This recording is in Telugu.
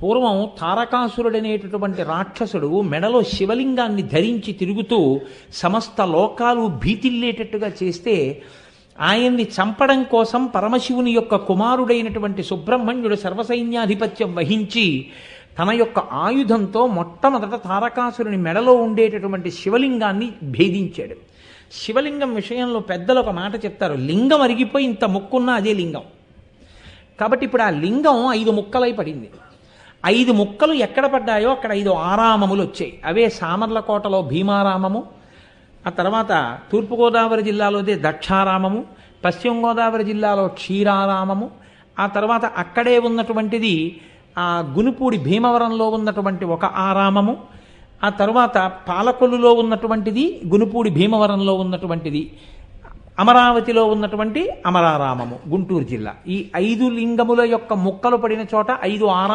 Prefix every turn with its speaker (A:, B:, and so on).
A: పూర్వం తారకాసురుడనేటటువంటి రాక్షసుడు మెడలో శివలింగాన్ని ధరించి తిరుగుతూ సమస్త లోకాలు భీతిల్లేటట్టుగా చేస్తే ఆయన్ని చంపడం కోసం పరమశివుని యొక్క కుమారుడైనటువంటి సుబ్రహ్మణ్యుడు సర్వసైన్యాధిపత్యం వహించి తన యొక్క ఆయుధంతో మొట్టమొదట తారకాసురుని మెడలో ఉండేటటువంటి శివలింగాన్ని భేదించాడు. శివలింగం విషయంలో పెద్దలు ఒక మాట చెప్తారు, లింగం అరిగిపోయి ఇంత ముక్కున్నా అదే లింగం. కాబట్టి ఇప్పుడు ఆ లింగం 5 ముక్కలై పడింది. 5 ముక్కలు ఎక్కడ పడ్డాయో అక్కడ 5 ఆరామములు వచ్చాయి. అవే సామర్లకోటలో భీమారామము, ఆ తర్వాత తూర్పుగోదావరి జిల్లాలోదే దక్షారామము, పశ్చిమ గోదావరి జిల్లాలో క్షీరారామము, ఆ తర్వాత అక్కడే ఉన్నటువంటిది ఆ గునుపూడి భీమవరంలో ఉన్నటువంటి ఒక ఆరామము, ఆ తర్వాత పాలకొల్లులో ఉన్నటువంటిది గునుపూడి భీమవరంలో ఉన్నటువంటిది, అమరావతిలో ఉన్నటువంటి అమరారామము గుంటూరు జిల్లా. ఈ 5 లింగముల యొక్క ముక్కలు పడిన చోట 5 ఆరామములు